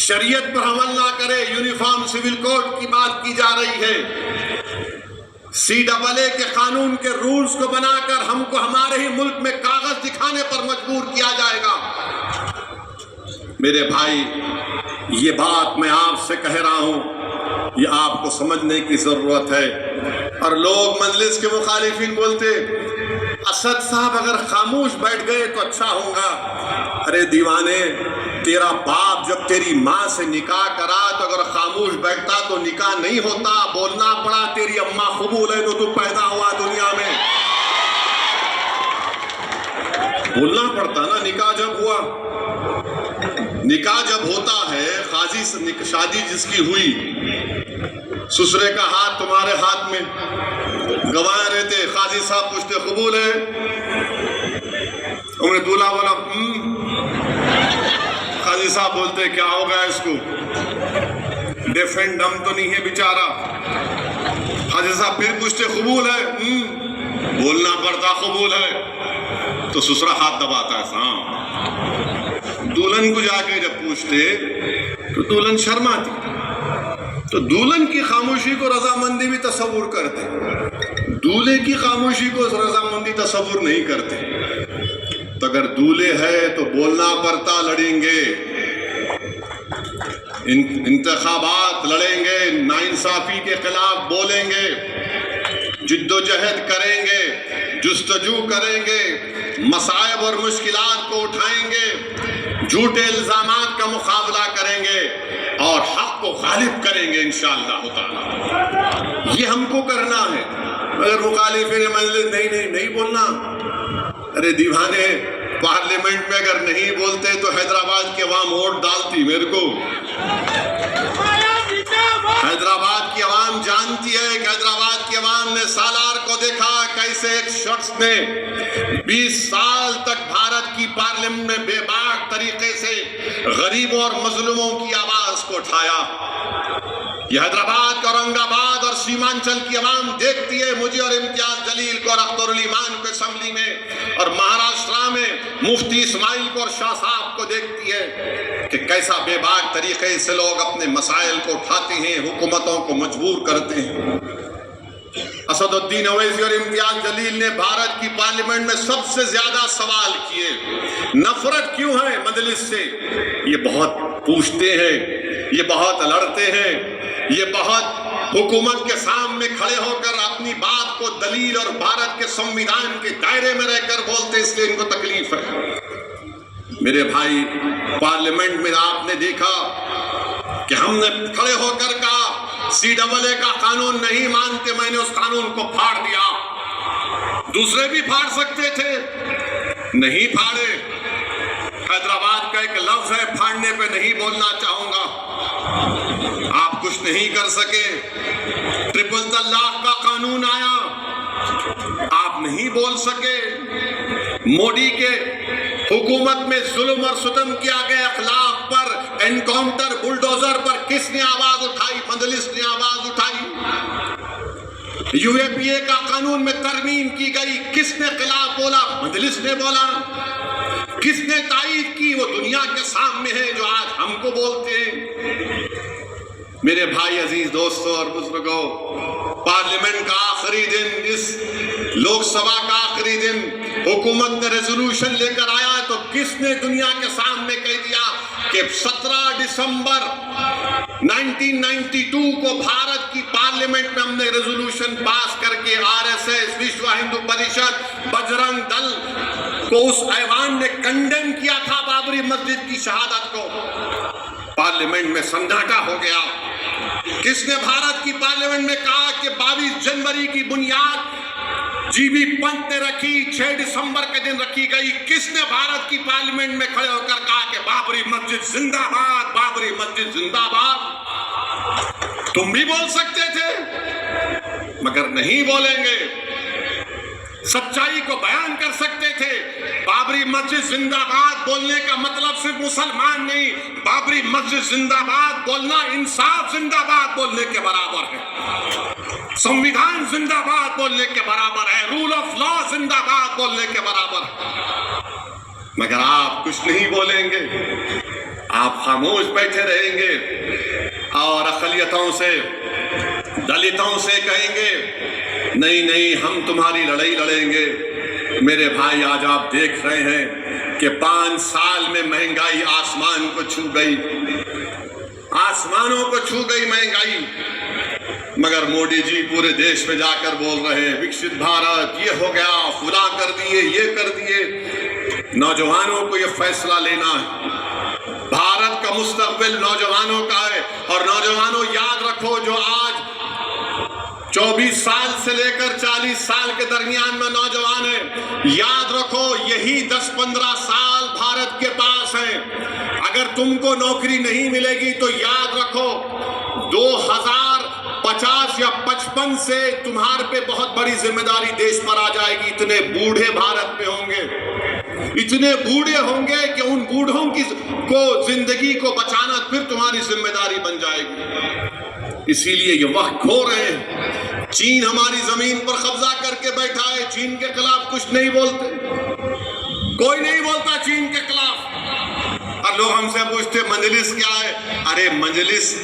Speaker 1: شریعت پر عمل نہ کرے، یونیفارم سول کوڈ کی بات کی جا رہی ہے، CAA کے قانون کے رولز کو بنا کر ہم کو ہمارے ہی ملک میں کاغذ دکھانے پر مجبور کیا جائے گا۔ میرے بھائی یہ بات میں آپ سے کہہ رہا ہوں، یہ آپ کو سمجھنے کی ضرورت ہے۔ اور لوگ مجلس کے مخالفین بولتے اسد صاحب اگر خاموش بیٹھ گئے تو اچھا ہوگا۔ ارے دیوانے، تیرا باپ جب تیری ماں سے نکاح کرا تو اگر خاموش بیٹھتا تو نکاح نہیں ہوتا، بولنا پڑا، تیری اماں قبول ہے تو پیدا ہوا دنیا میں، بولنا پڑتا نا۔ نکاح جب ہوا، نکاح جب ہوتا ہے، قاضی سے شادی جس کی ہوئی، سسرے کا ہاتھ تمہارے ہاتھ میں، گواہ رہتے، قاضی صاحب پوچھتے قبول ہے، انہوں نے دولہا بولا قاضی صاحب بولتے کیا ہوگا اس کو، ڈیفینڈم تو نہیں ہے بیچارہ۔ قاضی صاحب پھر پوچھتے قبول ہے، بولنا پڑتا قبول ہے، تو سسرا ہاتھ دباتا ہے ہاں۔ دلہن کو جا کے جب پوچھتے تو دلہن شرماتی، تو دلہن کی خاموشی کو رضامندی بھی تصور کرتے، دولہے کی خاموشی کو رضامندی تصور نہیں کرتے۔ تو اگر دولہے ہے تو بولنا پڑتا، لڑیں گے، انتخابات لڑیں گے، ناانصافی کے خلاف بولیں گے، جد و جہد کریں گے، جستجو کریں گے، مصائب اور مشکلات کو اٹھائیں گے، جھوٹے الزامات کا مقابلہ کریں گے اور حق آپ کو غالب کریں گے انشاءاللہ تعالی. یہ ہم کو کرنا ہے. اگر مخالفین مجلس نہیں بولنا. ارے دیوانے، پارلیمنٹ میں اگر نہیں بولتے تو حیدرآباد کی عوام ووٹ ڈالتی میرے کو. حیدرآباد کی عوام جانتی ہے کہ حیدرآباد کی عوام نے سالار کو دیکھا کیسے ایک شخص نے 20 سال تک بھارت کی پارلیمنٹ میں بے باک طریقے سے غریبوں اور مظلوموں کی آواز کو اٹھایا. یہ حیدرآباد اورنگ آباد اور سیمانچل کی عوام دیکھتی ہے مجھے اور امتیاز جلیل کو اور اختر الایمان کو اسمبلی میں، اور مہاراشٹرا میں مفتی اسماعیل کو اور شاہ صاحب کو دیکھتی ہے کہ کیسا بے باک طریقے سے لوگ اپنے مسائل کو اٹھاتے ہیں، حکومتوں کو مجبور کرتے ہیں. اسد الدین اویسی اور امتیاز جلیل نے بھارت کی پارلیمنٹ میں سب سے زیادہ سوال کیے. نفرت کیوں ہے مجلس سے؟ یہ بہت پوچھتے ہیں، یہ بہت لڑتے ہیں، یہ بہت حکومت کے سامنے کھڑے ہو کر اپنی بات کو دلیل اور بھارت کے سنویدھان کے دائرے میں رہ کر بولتے، اس لیے ان کو تکلیف ہے. میرے بھائی، پارلیمنٹ میں آپ نے دیکھا کہ ہم نے کھڑے ہو کر کہا CAA کا قانون نہیں مانتے، میں نے اس قانون کو پھاڑ دیا. دوسرے بھی پھاڑ سکتے تھے، نہیں پھاڑے. حیدرآباد کا ایک لفظ ہے، پھاڑنے پہ نہیں بولنا چاہوں گا. آپ کچھ نہیں کر سکے. ٹرپل طلاق کا قانون آیا، آپ نہیں بول سکے. مودی کے حکومت میں ظلم اور ستم کیا گیا، اخلاق پر انکاؤنٹر بلڈوزر پر کس نے آواز اٹھائی؟ مجلس نے آواز اٹھائی. UAPA کا قانون میں ترمیم کی گئی، کس نے خلاف بولا؟ مجلس نے بولا. کس نے تائید کی؟ وہ دنیا کے سامنے ہے جو آج ہم کو بولتے ہیں. میرے بھائی عزیز دوستوں اور بزرگوں، پارلیمنٹ کا آخری دن، اس لوک سبھا کا آخری دن، حکومت نے ریزولوشن لے کر آیا تو کس نے دنیا کے سامنے کہہ دیا کہ 17 دسمبر 1992 کو بھارت کی پارلیمنٹ میں ہم نے ریزولوشن پاس کر کے RSS، وشو ہندو پریشد، بجرنگ دل کو اس ایوان نے کنڈیم کیا تھا بابری مسجد کی شہادت کو. پارلیمنٹ میں سناٹا ہو گیا. کس نے بھارت کی پارلیمنٹ میں کہا کہ 22 جنوری کی بنیاد GB پنت نے رکھی، 6 دسمبر کے دن رکھی گئی؟ کس نے بھارت کی پارلیمنٹ میں کھڑے ہو کر کہا کہ بابری مسجد زندہ باد، بابری مسجد زندہ باد؟ تم بھی بول سکتے تھے مگر نہیں بولیں گے. سچائی کو بیان کر سکتے تھے. بابری مسجد زندہ باد بولنے کا مطلب صرف مسلمان نہیں، بابری مسجد زندہ باد بولنا انصاف زندہ باد بولنے کے برابر ہے، سنویدھان زندہ باد بولنے کے برابر ہے، رول آف لا زندہ باد بولنے کے برابر ہے. مگر آپ کچھ نہیں بولیں گے، آپ خاموش بیٹھے رہیں گے اور اقلیتوں سے، دلتوں سے کہیں گے نہیں ہم تمہاری لڑائی لڑیں گے. میرے بھائی، آج آپ دیکھ رہے ہیں کہ 5 سال میں مہنگائی آسمان کو چھو گئی، آسمانوں کو چھو گئی مہنگائی. مگر مودی جی پورے دیش میں جا کر بول رہے ہیں وکست بھارت، یہ ہو گیا، فلاں کر دیے، یہ کر دیے. نوجوانوں کو یہ فیصلہ لینا ہے. بھارت کا مستقبل نوجوانوں کا ہے. اور نوجوانوں یاد رکھو، جو آج 24 سال سے لے کر 40 سال کے درمیان میں نوجوان ہیں، یاد رکھو یہی 10-15 سال بھارت کے پاس ہیں. اگر تم کو نوکری نہیں ملے گی تو یاد رکھو 2050 یا 55 سے تمہارے پہ بہت بڑی ذمہ داری دیش پر آ جائے گی. اتنے بوڑھے بھارت میں ہوں گے، اتنے بوڑھے ہوں گے کہ ان بوڑھوں کو زندگی کو بچانا پھر تمہاری ذمہ داری بن جائے گی. اسی لیے یہ وقت کھو رہے ہیں. چین ہماری زمین پر قبضہ کر کے بیٹھا ہے، چین کے خلاف کچھ نہیں بولتے، کوئی نہیں بولتا چین کے خلاف. اور لوگ ہم سے پوچھتے مجلس کیا ہے؟ ارے مجلس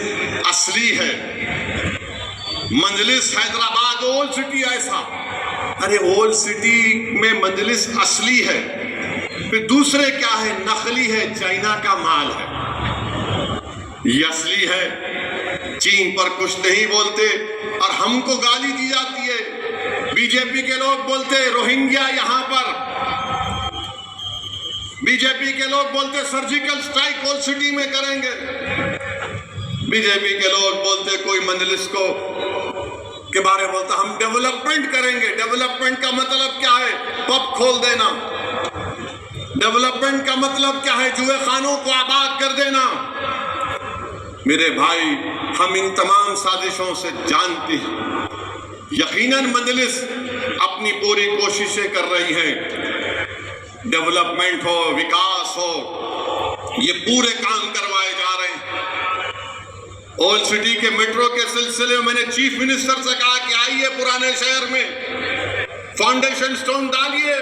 Speaker 1: اصلی ہے، مجلس حیدرآباد اولڈ سٹی ایسا. ارے اولڈ سٹی میں مجلس اصلی ہے، پھر دوسرے کیا ہے؟ نقلی ہے، چائنا کا مال ہے. یہ اصلی ہے. چین پر کچھ نہیں بولتے اور ہم کو گالی دی جاتی ہے. BJP کے لوگ بولتے روہنگیا یہاں پر، BJP کے لوگ بولتے سرجیکل سٹرائک اولڈ سٹی میں کریں گے. بی جے پی کے لوگ بولتے کوئی مجلس کو کے بارے بولتا ہم ڈیولپمنٹ کریں گے. ڈیولپمنٹ کا مطلب کیا ہے؟ پب کھول دینا. ڈیولپمنٹ کا مطلب کیا ہے؟ جوئے خانوں کو آباد کر دینا. میرے بھائی ہم ان تمام سازشوں سے جانتے ہیں. یقیناً مجلس اپنی پوری کوششیں کر رہی ہیں. ڈیولپمنٹ ہو، وکاس ہو، یہ پورے کام کروائے جا رہے ہیں. اولڈ سٹی کے میٹرو کے سلسلے میں نے چیف منسٹر سے کہا کہ آئیے پرانے شہر میں فاؤنڈیشن سٹون ڈالیے.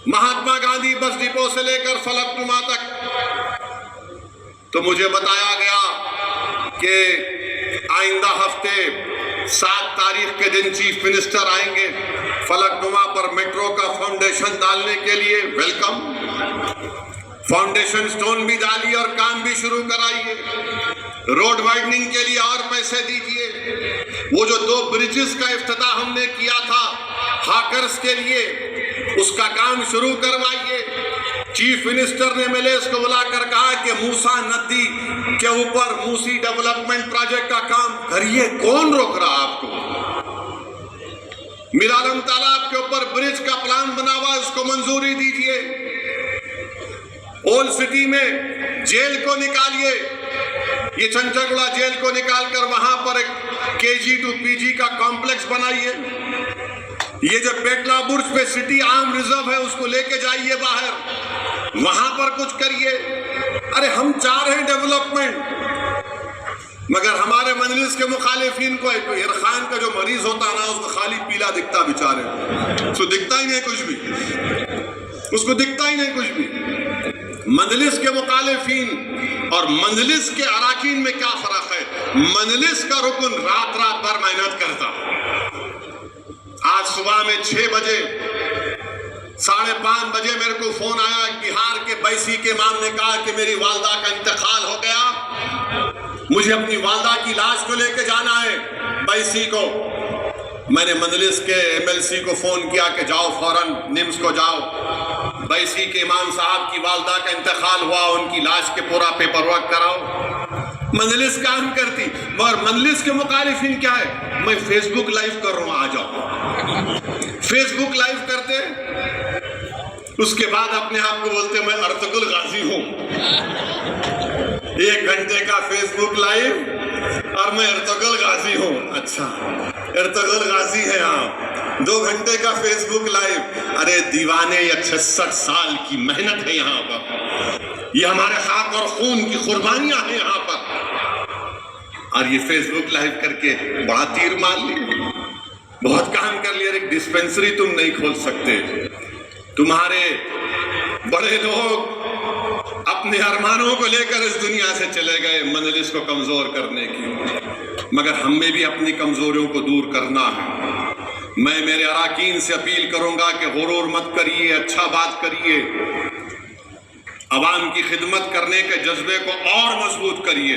Speaker 1: مہاتما گاندھی بس ڈپو سے لے کر فلک نما تک. تو مجھے بتایا گیا کہ آئندہ ہفتے 7 تاریخ کے دن چیف منسٹر آئیں گے فلک نما پر میٹرو کا فاؤنڈیشن ڈالنے کے لیے. ویلکم. فاؤنڈیشن سٹون بھی ڈالیے اور کام بھی شروع کرائیے. روڈ وائڈننگ کے لیے اور پیسے دیجیے. وہ جو 2 برجز کا افتتاح ہم نے کیا تھا ہاکرز کے لیے، اس کا کام شروع کروائیے. چیف منسٹر نے ملیس کو بلا کر کہا کہ موسیٰ ندی کے اوپر موسی ڈیولپمنٹ پروجیکٹ کا کام کریے. کون روک رہا آپ کو؟ میرارم تالاب کے اوپر برج کا پلان بنا ہوا، اس کو منظوری دیجیے. اولڈ سٹی میں جیل کو نکالیے. یہ چنچگڑا جیل کو نکال کر وہاں پر ایک KG to PG کا کمپلیکس بنائیے. یہ جو بیٹلا برج پہ سٹی عام ریزرو ہے اس کو لے کے جائیے باہر، وہاں پر کچھ کریے. ارے ہم چاہ رہے ہیں ڈیولپمنٹ، مگر ہمارے مجلس کے مخالفین کو عرفان کا جو مریض ہوتا نا، اس کو خالی پیلا دکھتا بیچارے، اس کو دکھتا ہی نہیں کچھ بھی، اس کو دکھتا ہی نہیں کچھ بھی. مجلس کے مخالفین اور مجلس کے اراکین میں کیا فرق ہے؟ مجلس کا رکن رات رات بھر محنت کرتا. آج صبح میں 6 بجے 5:30 بجے میرے کو فون آیا. بہار کے بیسی کے امام نے کہا کہ میری والدہ کا انتقال ہو گیا، مجھے اپنی والدہ کی لاش کو لے کے جانا ہے بیسی کو. میں نے مجلس کے MLC کو فون کیا کہ جاؤ فوراً نمس کو جاؤ. بیسی کے امام صاحب کی والدہ کا انتقال ہوا، ان کی لاش کے پورا پیپر ورک کراؤ. مجلس کام کرتی، مگر مجلس کے مخالفین کیا ہے؟ میں فیس بک لائیو کر رہا ہوں، آ جاؤ. فیس بک لائیو کرتے، اس کے بعد اپنے آپ کو بولتے میں ارطغرل غازی ہوں. 1 گھنٹے کا فیس بک لائیو اور میں ارطغرل غازی ہوں. اچھا ارطغرل غازی ہے آپ. 2 گھنٹے کا فیس بک لائیو. ارے دیوانے، یا 66 سال کی محنت ہے یہاں پر، یہ ہمارے خاک اور خون کی قربانیاں ہیں یہاں پر، اور یہ فیس بک لائیو کر کے بڑا تیر مار لی، بہت کام کر لیا. ایک ڈسپنسری تم نہیں کھول سکتے. تمہارے بڑے لوگ اپنے ارمانوں کو لے کر اس دنیا سے چلے گئے مجلس کو کمزور کرنے کی، مگر ہم میں بھی اپنی کمزوریوں کو دور کرنا ہے. میں میرے اراکین سے اپیل کروں گا کہ غرور مت کریے، اچھا بات کریے، عوام کی خدمت کرنے کے جذبے کو اور مضبوط کریے.